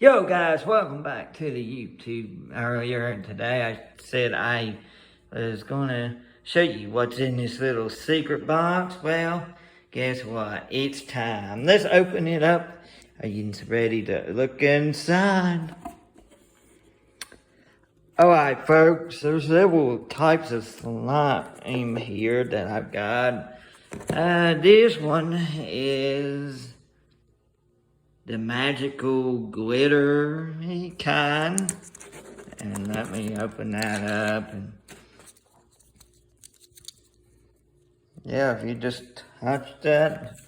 Yo guys, welcome back to the YouTube. Earlier today I said I was gonna show you what's in this little secret box. Well, guess what? It's time. Let's open it up. Are you ready to look inside? Alright folks, there's several types of slime here that I've got. This one is the magical glitter kind. And let me open that up. And yeah, if you just touch that,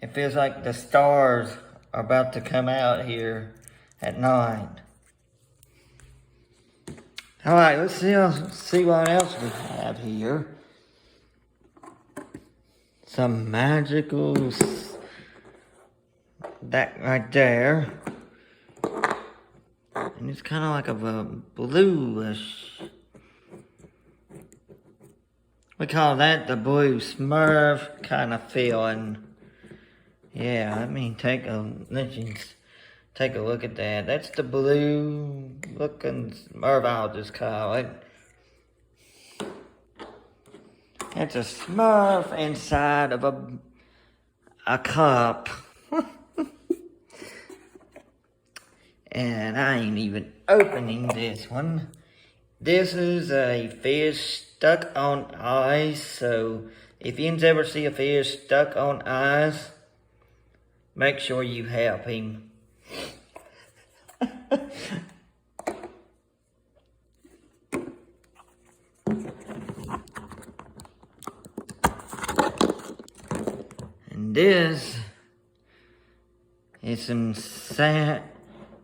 it feels like the stars are about to come out here at night. Alright, let's see what else we have here. Some magical, that right there. And it's kind of like a bluish. We call that the blue Smurf kind of feeling. Yeah, let's take a look at that. That's the blue looking Smurf, I'll just call it. It's a Smurf inside of a cup. And I ain't even opening this one. This is a fish stuck on ice, so if you ever see a fish stuck on ice, make sure you help him. And this is some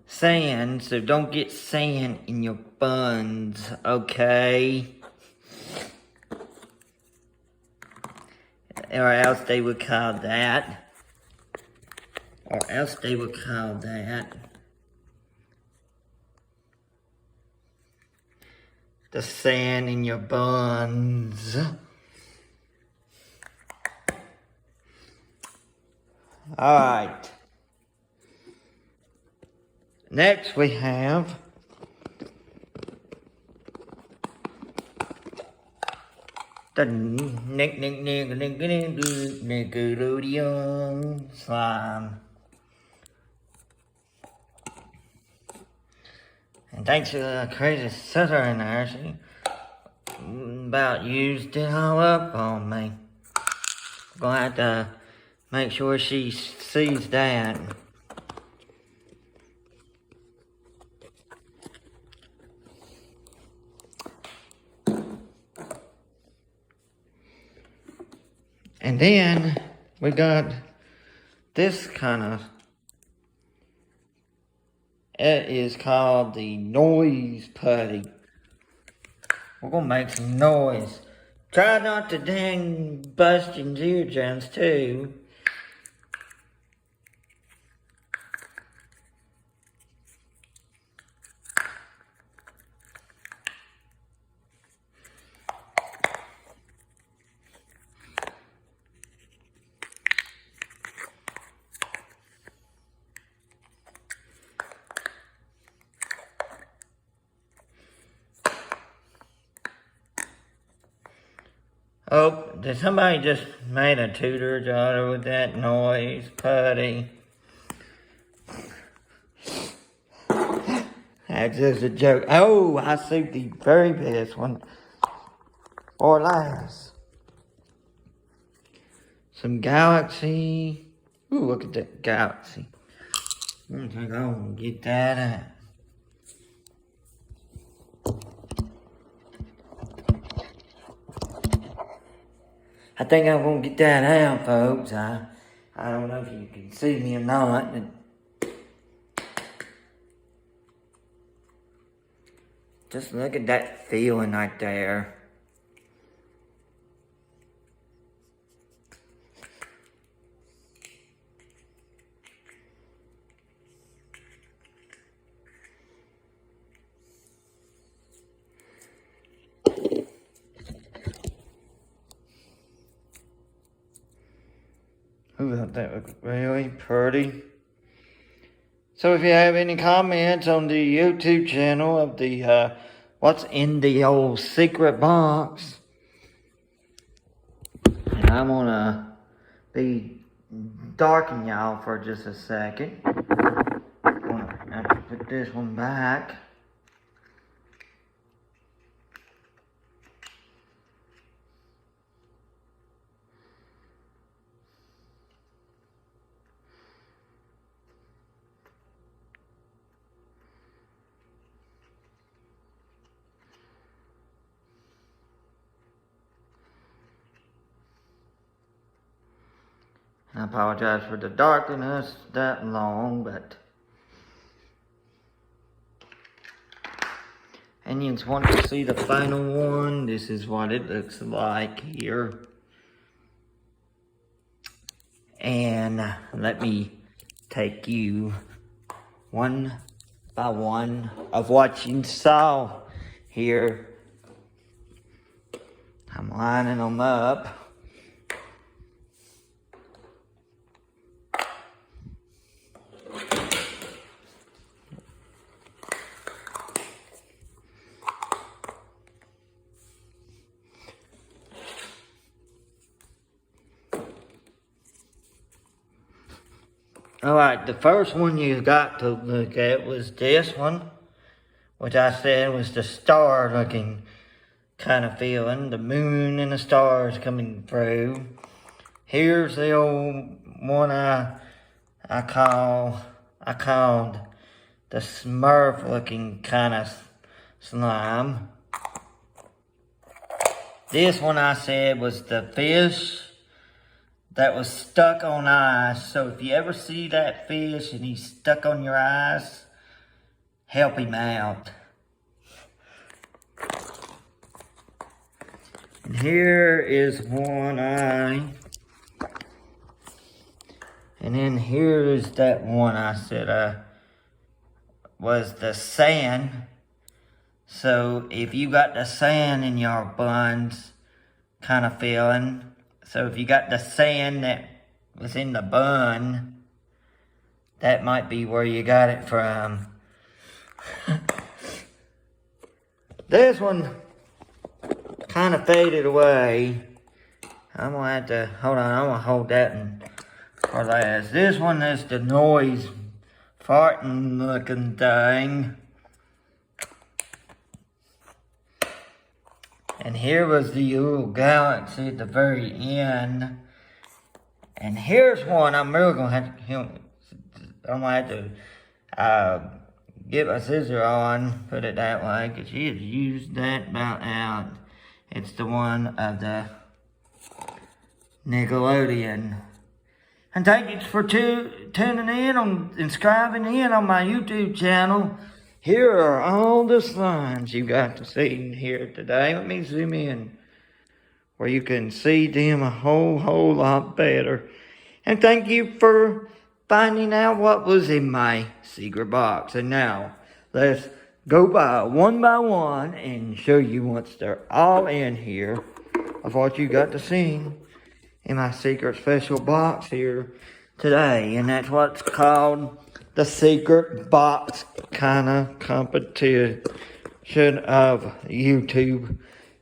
sand, so don't get sand in your buns, okay? Or else they would call that. The sand in your buns. Alright. Next we have the Nickelodeon slime. And thanks to the crazy sister in there, she about used it all up on me. I'm gonna have to make sure she sees that. And then we got this kind of, it is called the noise putty. We're gonna make some noise. Try not to dang bust your eardrums too. Oh, did somebody just made a tutor-daughter with that noise putty? That's just a joke. Oh, I see the very best one. Or last. Some galaxy. Ooh, look at that galaxy. I'm gonna get that out. I think I'm gonna get that out, folks. I don't know if you can see me or not, but just look at that feeling right there. Ooh, that looks really pretty. So if you have any comments on the YouTube channel of the what's in the old secret box, and I'm gonna be darking y'all for just a second. I'm gonna have to put this one back. I apologize for the darkness that long, but and you just want to see the final one. This is what it looks like here. And let me take you one by one of what you saw here. I'm lining them up. Alright, the first one you got to look at was this one, which I said was the star looking kind of feeling, the moon and the stars coming through. Here's the old one I called the Smurf looking kind of slime. This one I said was the fish that was stuck on ice. So if you ever see that fish and he's stuck on your ice, help him out. And here is one eye. And then here's that one I said was the sand. So if you got the sand in your buns kind of feeling, so if you got the sand that was in the bun, that might be where you got it from. This one kind of faded away. I'm gonna have to, hold on, I'm gonna hold that one for last. This one is the noise farting looking thing. And here was the little galaxy at the very end. And here's one I'm really gonna have to get my scissor on, put it that way, because she has used that about out. It's the one of the Nickelodeon. And thank you for tuning in and subscribing in on my YouTube channel. Here are all the slimes you got to see here today. Let me zoom in where you can see them a whole lot better. And thank you for finding out what was in my secret box. And now, let's go by one and show you what's they're all in here of what you got to see in my secret special box here today. And that's what's called the secret box kind of competition of YouTube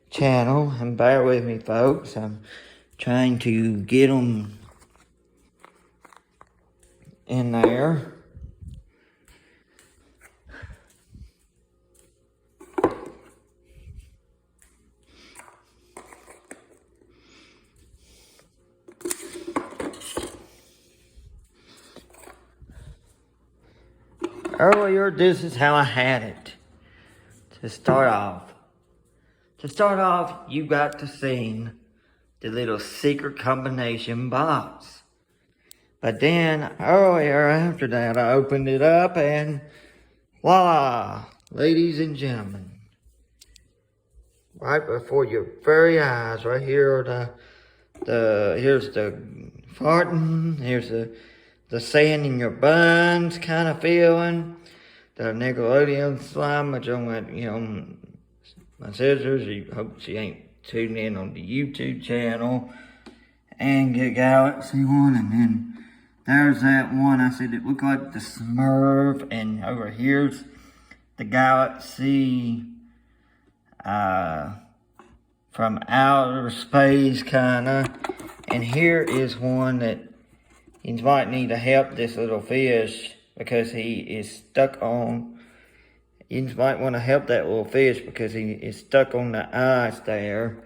channel. And bear with me, folks. I'm trying to get them in there. Earlier, this is how I had it. To start off, you got to see the little secret combination box. But then, earlier after that, I opened it up and voila, ladies and gentlemen. Right before your very eyes, right here are here's the farting, here's the sand in your buns kind of feeling. The Nickelodeon slime, which I'm going my sisters, hope she ain't tuning in on the YouTube channel. and get Galaxy one, and then there's that one I said it looked like the Smurf, and over here's the Galaxy from outer space kinda. And here is one that you might need to help this little fish because he is stuck on. You might want to help that little fish because he is stuck on the ice there.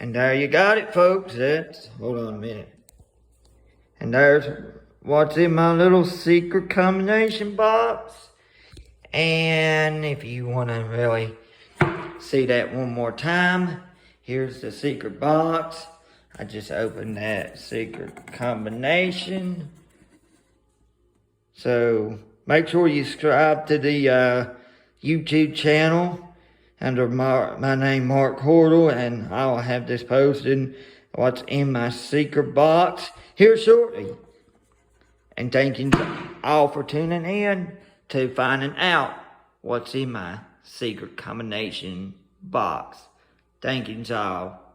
And there you got it, folks. Hold on a minute. And there's what's in my little secret combination box. And if you want to really see that one more time, here's the secret box. I just opened that secret combination. So make sure you subscribe to the YouTube channel under my name, Mark Hoardle, and I'll have this posted, what's in my secret box, here shortly. And thank you all for tuning in to finding out what's in my secret combination box. Thank you all.